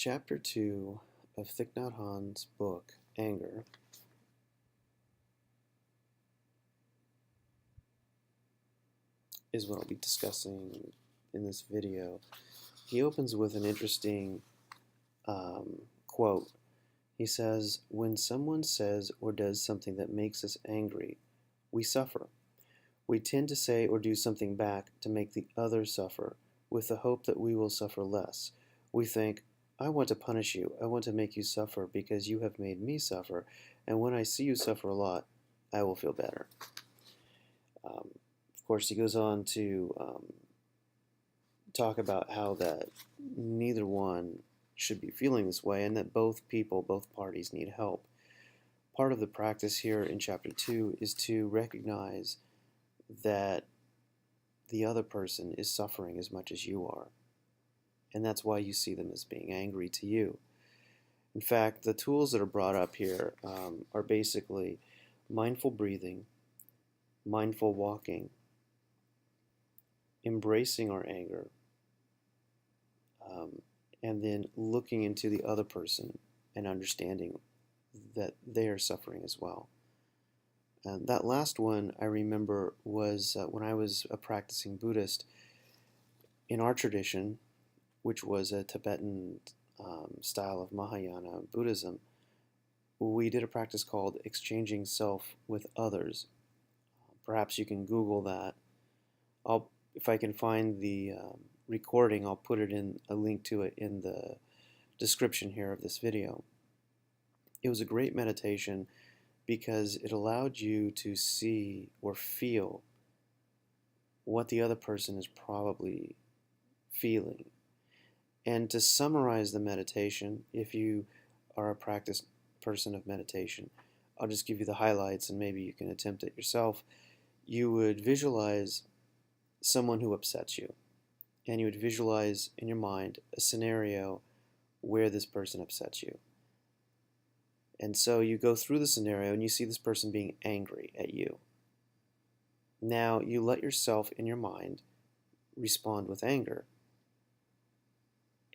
Chapter 2 of Thich Nhat Hanh's book, Anger, is what I'll be discussing in this video. He opens with an interesting quote. He says, "When someone says or does something that makes us angry, we suffer. We tend to say or do something back to make the other suffer, with the hope that we will suffer less. We think, I want to punish you. I want to make you suffer because you have made me suffer, and when I see you suffer a lot, I will feel better." Of course, he goes on to talk about how that neither one should be feeling this way and that both parties need help. Part of the practice here in Chapter 2 is to recognize that the other person is suffering as much as you are. And that's why you see them as being angry to you. In fact, the tools that are brought up here are basically mindful breathing, mindful walking, embracing our anger, and then looking into the other person and understanding that they are suffering as well. That last one I remember was when I was a practicing Buddhist in our tradition, which was a Tibetan style of Mahayana Buddhism. We did a practice called exchanging self with others. Perhaps you can Google that. If I can find the recording, I'll put a link to it in the description here of this video. It was a great meditation because it allowed you to see or feel what the other person is probably feeling. And to summarize the meditation, if you are a practiced person of meditation, I'll just give you the highlights and maybe you can attempt it yourself. You would visualize someone who upsets you, and you would visualize in your mind a scenario where this person upsets you. And so you go through the scenario and you see this person being angry at you. Now you let yourself in your mind respond with anger.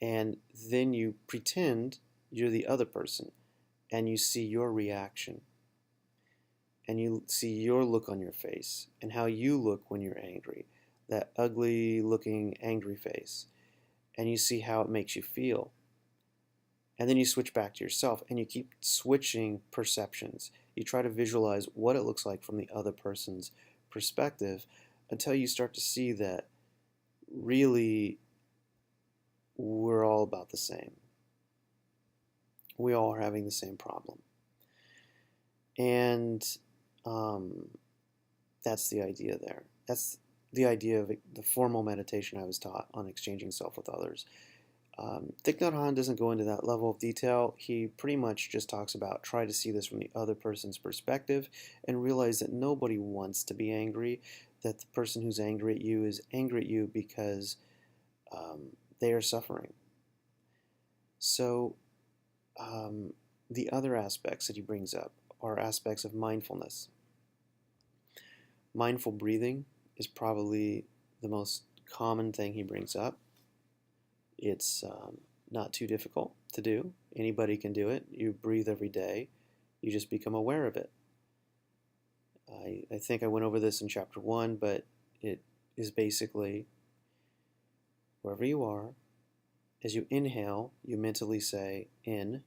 And then you pretend you're the other person and you see your reaction. And you see your look on your face and how you look when you're angry. That ugly looking angry face. And you see how it makes you feel. And then you switch back to yourself and you keep switching perceptions. You try to visualize what it looks like from the other person's perspective until you start to see that really we're all about the same. We all are having the same problem. And that's the idea there. That's the idea of the formal meditation I was taught on exchanging self with others. Thich Nhat Hanh doesn't go into that level of detail. He pretty much just talks about try to see this from the other person's perspective and realize that nobody wants to be angry, that the person who's angry at you is angry at you because they are suffering. So the other aspects that he brings up are aspects of mindfulness. Mindful breathing is probably the most common thing he brings up. It's not too difficult to do. Anybody can do it. You breathe every day. You just become aware of it. I think I went over this in Chapter 1, but it is basically wherever you are, as you inhale, you mentally say in.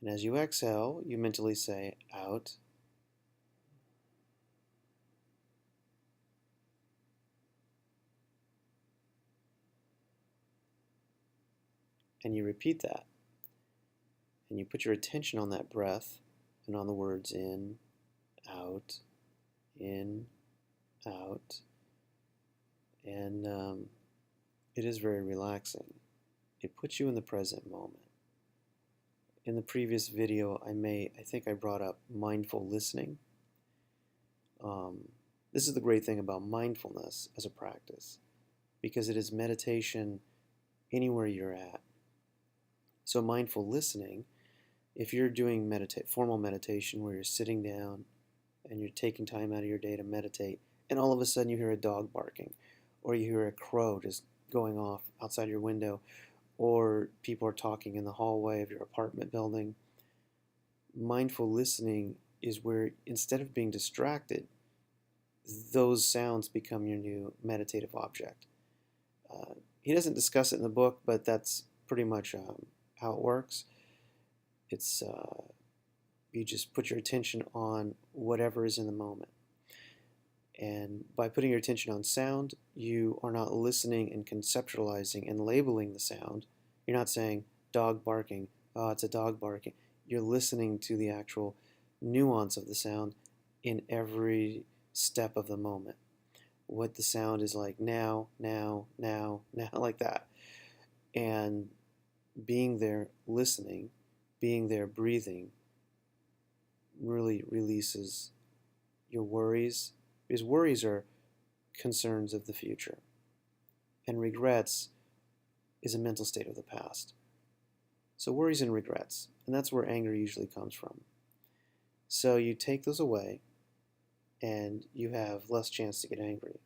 And as you exhale, you mentally say out. And you repeat that. And you put your attention on that breath and on the words in, out, out. And it is very relaxing. It puts you in the present moment. In the previous video, I think I brought up mindful listening. This is the great thing about mindfulness as a practice, because it is meditation anywhere you're at. So mindful listening, if you're doing formal meditation where you're sitting down and you're taking time out of your day to meditate, and all of a sudden you hear a dog barking, or you hear a crow just going off outside your window, or people are talking in the hallway of your apartment building. Mindful listening is where, instead of being distracted, those sounds become your new meditative object. He doesn't discuss it in the book, but that's pretty much how it works. It's you just put your attention on whatever is in the moment. And by putting your attention on sound, you are not listening and conceptualizing and labeling the sound. You're not saying dog barking, oh, it's a dog barking. You're listening to the actual nuance of the sound in every step of the moment. What the sound is like now, like that. And being there, listening, being there, breathing, really releases your worries, because worries are concerns of the future, and regrets is a mental state of the past. So worries and regrets, and that's where anger usually comes from. So you take those away, and you have less chance to get angry.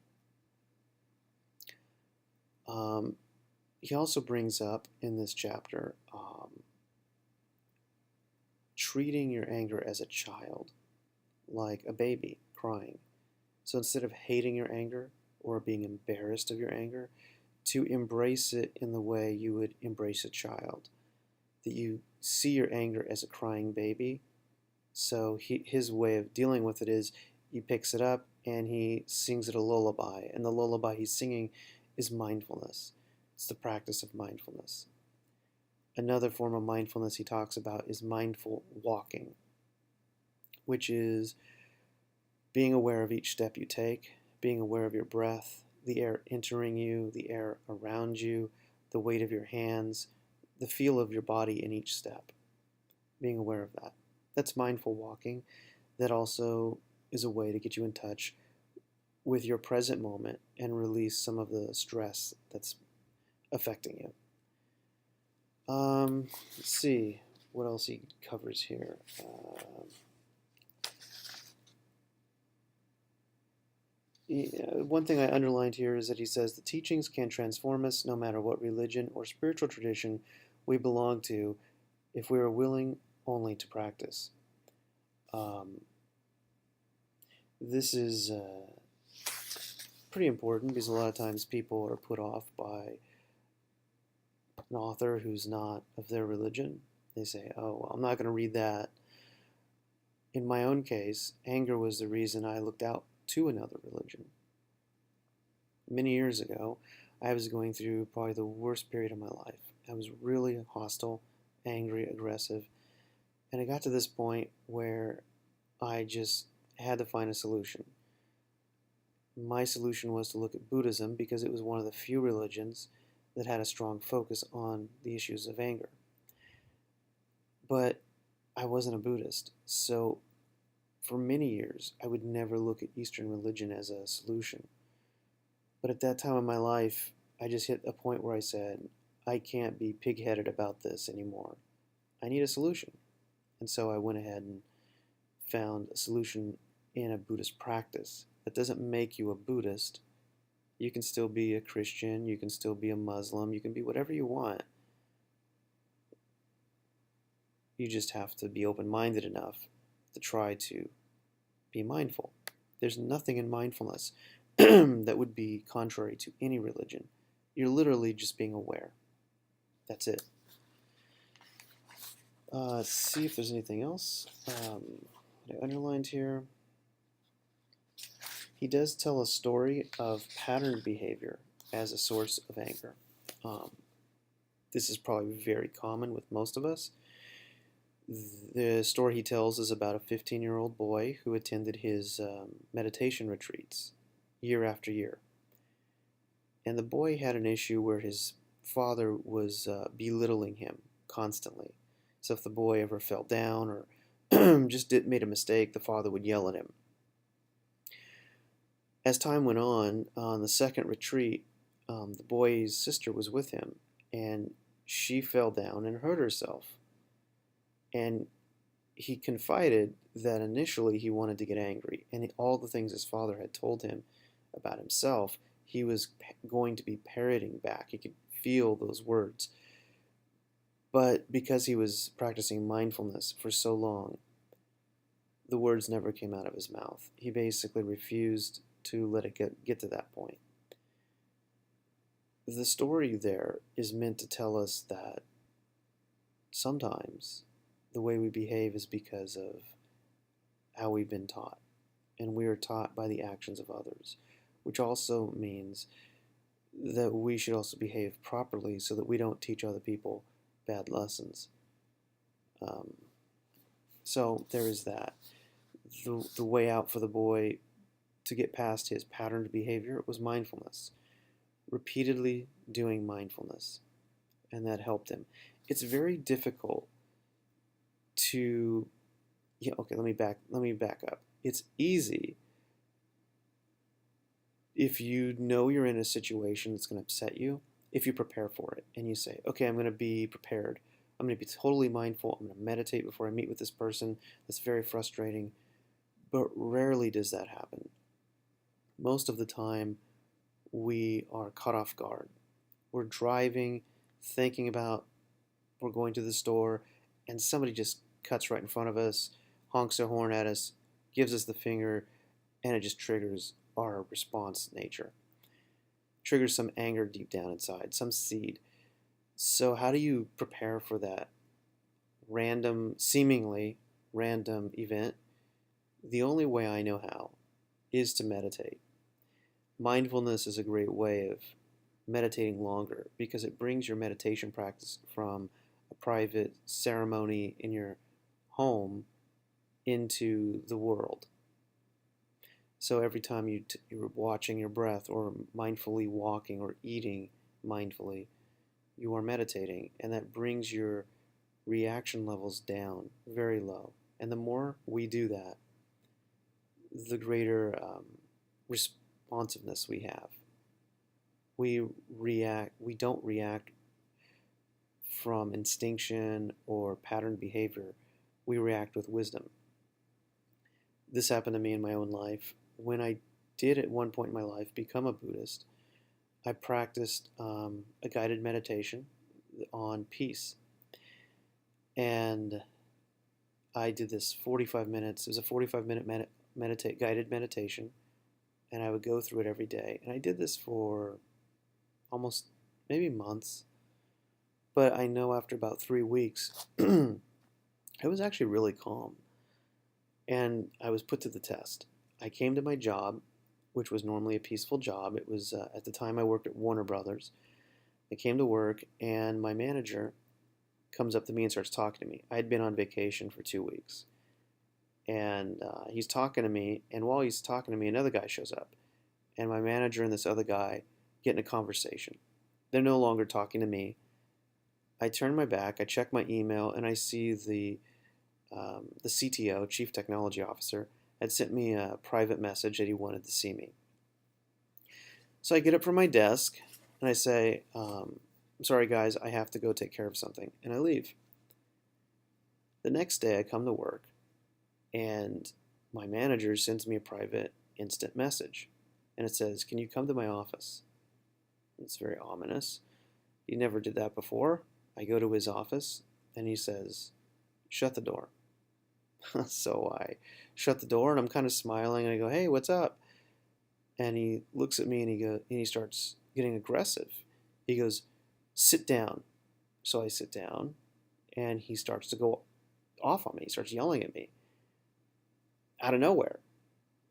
He also brings up in this chapter treating your anger as a child, like a baby crying. So instead of hating your anger or being embarrassed of your anger, to embrace it in the way you would embrace a child. That you see your anger as a crying baby. So his way of dealing with it is he picks it up and he sings it a lullaby. And the lullaby he's singing is mindfulness. It's the practice of mindfulness. Another form of mindfulness he talks about is mindful walking, which is being aware of each step you take, being aware of your breath, the air entering you, the air around you, the weight of your hands, the feel of your body in each step. Being aware of that. That's mindful walking. That also is a way to get you in touch with your present moment and release some of the stress that's affecting you. Let's see what else he covers here. One thing I underlined here is that he says the teachings can transform us no matter what religion or spiritual tradition we belong to if we are willing only to practice. This is pretty important because a lot of times people are put off by an author who's not of their religion. They say, oh, well, I'm not going to read that. In my own case, anger was the reason I looked out to another religion. Many years ago, I was going through probably the worst period of my life. I was really hostile, angry, aggressive, and I got to this point where I just had to find a solution. My solution was to look at Buddhism because it was one of the few religions that had a strong focus on the issues of anger. But I wasn't a Buddhist, so for many years I would never look at Eastern religion as a solution. But at that time in my life, I just hit a point where I said, I can't be pig-headed about this anymore. I need a solution. And so I went ahead and found a solution in a Buddhist practice. That doesn't make you a Buddhist. You can still be a Christian, you can still be a Muslim, you can be whatever you want. You just have to be open-minded enough to try to be mindful. There's nothing in mindfulness that would be contrary to any religion. You're literally just being aware. That's it. Let's see if there's anything else that I underlined here. He does tell a story of pattern behavior as a source of anger. This is probably very common with most of us. The story he tells is about a 15-year-old boy who attended his meditation retreats year after year. And the boy had an issue where his father was belittling him constantly. So if the boy ever fell down or just made a mistake, the father would yell at him. As time went on the second retreat, the boy's sister was with him, and she fell down and hurt herself. And he confided that initially he wanted to get angry, and all the things his father had told him about himself, he was going to be parroting back. He could feel those words. But because he was practicing mindfulness for so long, the words never came out of his mouth. He basically refused to let it get to that point. The story there is meant to tell us that sometimes the way we behave is because of how we've been taught. And we are taught by the actions of others, which also means that we should also behave properly so that we don't teach other people bad lessons. So there is that. The way out for the boy to get past his patterned behavior was mindfulness. Repeatedly doing mindfulness. And that helped him. It's very difficult to okay, let me back up. It's easy if you know you're in a situation that's going to upset you, if you prepare for it and you say, okay, I'm going to be prepared. I'm going to be totally mindful. I'm going to meditate before I meet with this person. That's very frustrating. But rarely does that happen. Most of the time, we are caught off guard. We're driving, thinking about we're going to the store, and somebody just cuts right in front of us, honks their horn at us, gives us the finger, and it just triggers our response nature. Triggers some anger deep down inside, some seed. So how do you prepare for that seemingly random event? The only way I know how is to meditate. Mindfulness is a great way of meditating longer because it brings your meditation practice from a private ceremony in your home into the world. So every time you're watching your breath or mindfully walking or eating mindfully, you are meditating, and that brings your reaction levels down very low. And the more we do that, the greater responsiveness we have. We don't react from instinction or patterned behavior. We react with wisdom. This happened to me in my own life. When I did at one point in my life become a Buddhist, I practiced a guided meditation on peace. And I did this 45 minutes. It was a 45-minute guided meditation, and I would go through it every day. And I did this for almost maybe months. But I know after about 3 weeks, I was actually really calm. And I was put to the test. I came to my job, which was normally a peaceful job. It was, at the time I worked at Warner Brothers. I came to work, and my manager comes up to me and starts talking to me. I had been on vacation for 2 weeks. And he's talking to me, and while he's talking to me, another guy shows up. And my manager and this other guy get in a conversation. They're no longer talking to me. I turn my back, I check my email, and I see the CTO, Chief Technology Officer, had sent me a private message that he wanted to see me. So I get up from my desk, and I say, I'm sorry guys, I have to go take care of something, and I leave. The next day I come to work, and my manager sends me a private instant message, and it says, can you come to my office? It's very ominous. He never did that before. I go to his office, and he says, shut the door. So I shut the door, and I'm kind of smiling, and I go, hey, what's up? And he looks at me, and he starts getting aggressive. He goes, sit down. So I sit down, and he starts to go off on me. He starts yelling at me out of nowhere.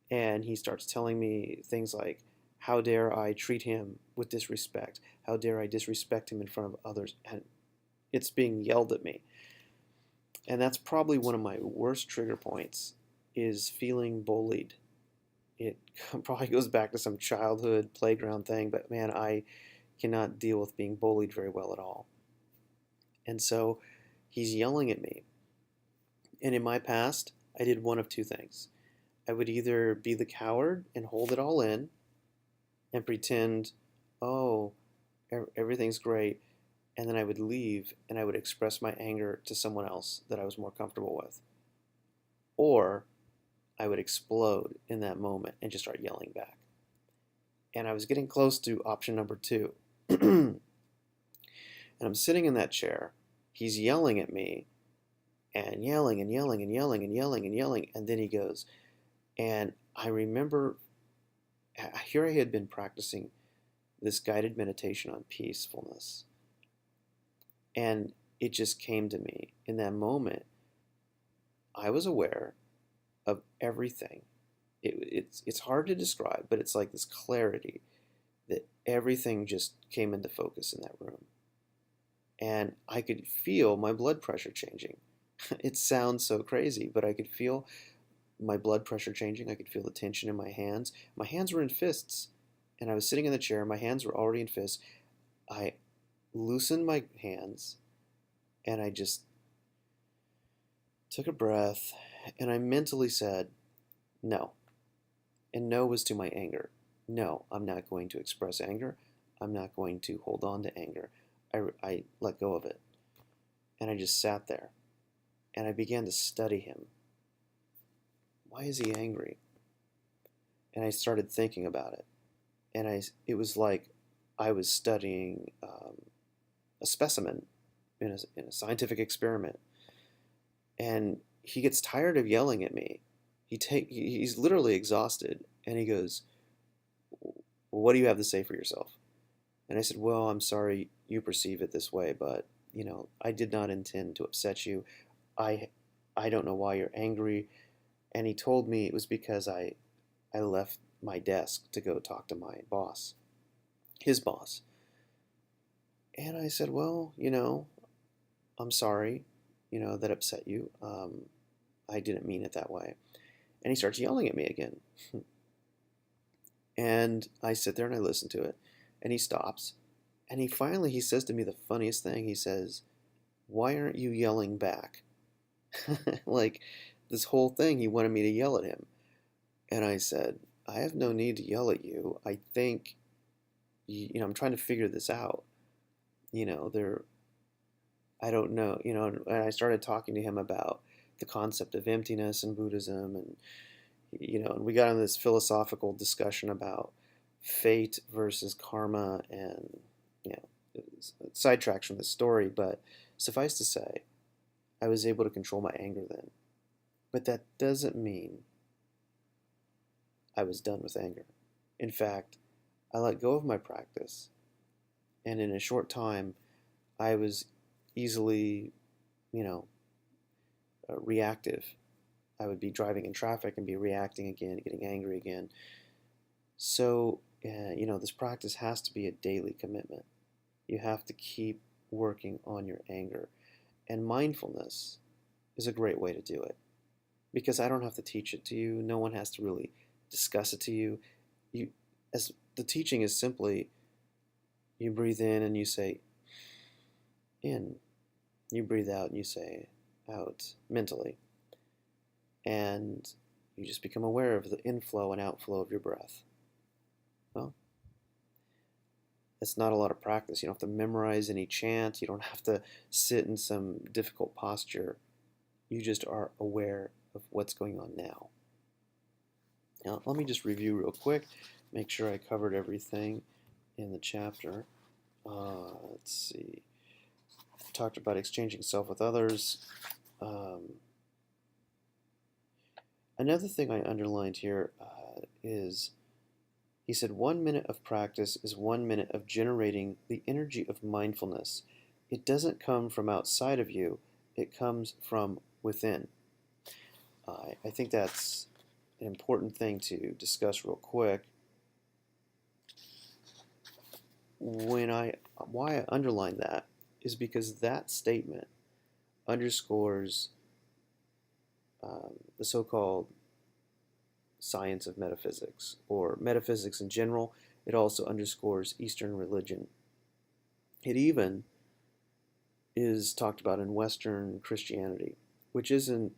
And he starts telling me things like, how dare I treat him with disrespect? How dare I disrespect him in front of others? And it's being yelled at me. And that's probably one of my worst trigger points, is feeling bullied. It probably goes back to some childhood playground thing, but man, I cannot deal with being bullied very well at all. And so he's yelling at me. And in my past, I did one of two things. I would either be the coward and hold it all in and pretend, oh, everything's great, and then I would leave and I would express my anger to someone else that I was more comfortable with. Or I would explode in that moment and just start yelling back. And I was getting close to option number 2. And I'm sitting in that chair. He's yelling at me and yelling and yelling and yelling and yelling and yelling. And then he goes, and I remember here I had been practicing this guided meditation on peacefulness. And it just came to me in that moment. I was aware of everything. It's hard to describe, but it's like this clarity that everything just came into focus in that room. And I could feel my blood pressure changing. It sounds so crazy, but I could feel my blood pressure changing. I could feel the tension in my hands. My hands were in fists, and I was sitting in the chair. My hands were already in fists. I loosened my hands, and I just took a breath, and I mentally said, no. And no was to my anger. No, I'm not going to express anger. I'm not going to hold on to anger. I let go of it. And I just sat there. And I began to study him. Why is he angry? And I started thinking about it. And it was like I was studying a specimen in a scientific experiment. And he gets tired of yelling at me. He's literally exhausted, and he goes, well, what do you have to say for yourself? And I said, well, I'm sorry you perceive it this way, but, I did not intend to upset you. I don't know why you're angry. And he told me it was because I left my desk to go talk to my boss, his boss. And I said, well, I'm sorry, that upset you. I didn't mean it that way. And he starts yelling at me again. And I sit there and I listen to it. And he stops. And he says to me the funniest thing. He says, why aren't you yelling back? Like this whole thing, he wanted me to yell at him. And I said, I have no need to yell at you. I think, I'm trying to figure this out. I don't know, and I started talking to him about the concept of emptiness in Buddhism, and and we got into this philosophical discussion about fate versus karma, and it sidetracks from the story, but suffice to say, I was able to control my anger then. But that doesn't mean I was done with anger. In fact, I let go of my practice, and in a short time, I was easily, reactive. I would be driving in traffic and be reacting again, getting angry again. So, this practice has to be a daily commitment. You have to keep working on your anger. And mindfulness is a great way to do it. Because I don't have to teach it to you. No one has to really discuss it to you. As the teaching is simply, you breathe in and you say in. You breathe out and you say out mentally. And you just become aware of the inflow and outflow of your breath. Well, it's not a lot of practice. You don't have to memorize any chant. You don't have to sit in some difficult posture. You just are aware of what's going on now. Now, let me just review real quick, make sure I covered everything in the chapter. Let's see. I talked about exchanging self with others. Another thing I underlined here is, he said, 1 minute of practice is 1 minute of generating the energy of mindfulness. It doesn't come from outside of you, it comes from within. I think that's an important thing to discuss real quick. Why I underline that is because that statement underscores the so-called science of metaphysics, or metaphysics in general. It also underscores Eastern religion. It even is talked about in Western Christianity, which isn't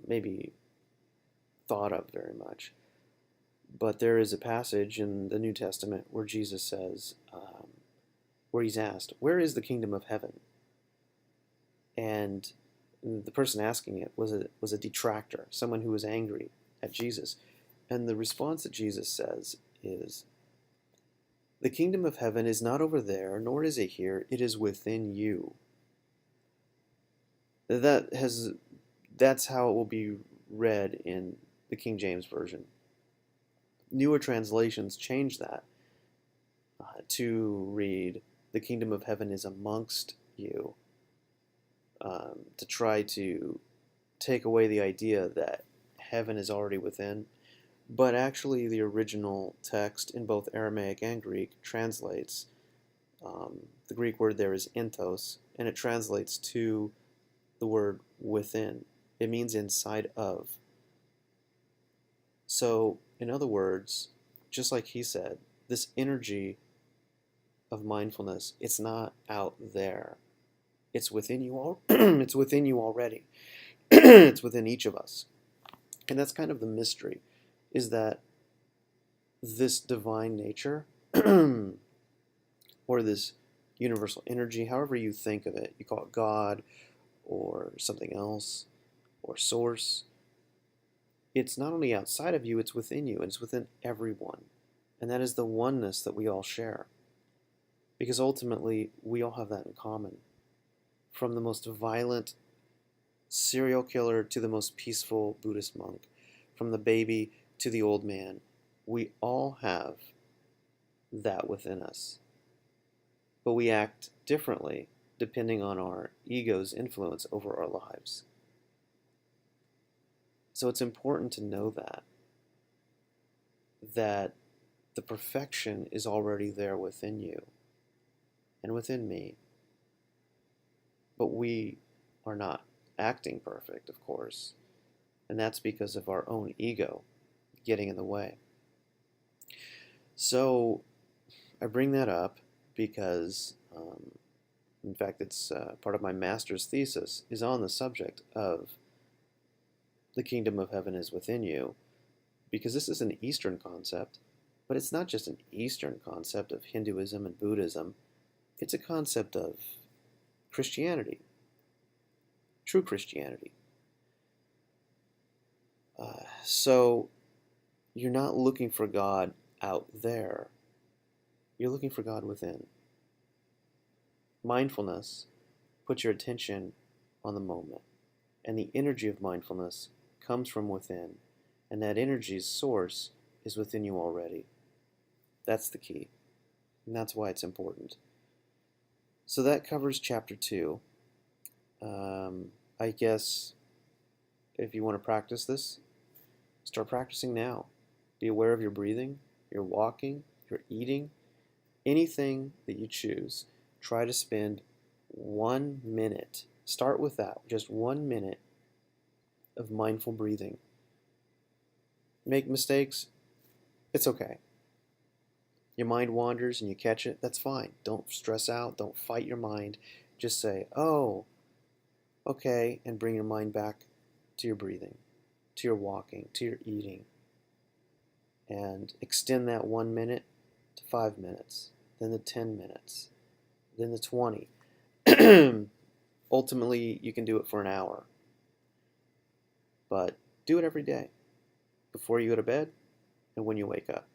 maybe thought of very much. But there is a passage in the New Testament where Jesus says, where he's asked, where is the kingdom of heaven? And the person asking it was a detractor, someone who was angry at Jesus. And the response that Jesus says is, The kingdom of heaven is not over there, nor is it here. It is within you. That's how it will be read in the King James Version. Newer translations change that to read, the kingdom of heaven is amongst you, to try to take away the idea that heaven is already within. But actually, the original text in both Aramaic and Greek translates, the Greek word there is entos, and it translates to the word within. It means inside of. So, in other words, just like he said, this energy of mindfulness, it's not out there. It's within you all. It's within you already. It's within each of us. And that's kind of the mystery, is that this divine nature, or this universal energy, however you think of it, you call it God or something else, or source, it's not only outside of you, it's within you, and it's within everyone. And that is the oneness that we all share. Because ultimately, we all have that in common. From the most violent serial killer to the most peaceful Buddhist monk, from the baby to the old man, we all have that within us. But we act differently depending on our ego's influence over our lives. So it's important to know that the perfection is already there within you and within me. But we are not acting perfect, of course, and that's because of our own ego getting in the way. So I bring that up because, in fact, it's part of my master's thesis is on the subject of the kingdom of heaven is within you, because this is an Eastern concept, but it's not just an Eastern concept of Hinduism and Buddhism. It's a concept of Christianity, true Christianity. So you're not looking for God out there. You're looking for God within. Mindfulness puts your attention on the moment, and the energy of mindfulness comes from within, and that energy's source is within you already. That's the key, and that's why it's important. So that covers chapter 2. I guess if you want to practice this, start practicing now. Be aware of your breathing, your walking, your eating, anything that you choose. Try to spend 1 minute. Start with that, just 1 minute of mindful breathing. Make mistakes, it's okay. Your mind wanders and you catch it, that's fine. Don't stress out, don't fight your mind. Just say, oh, okay, and bring your mind back to your breathing, to your walking, to your eating. And extend that 1 minute to 5 minutes, then to 10 minutes, then to 20. Ultimately, you can do it for an hour. But do it every day, before you go to bed and when you wake up.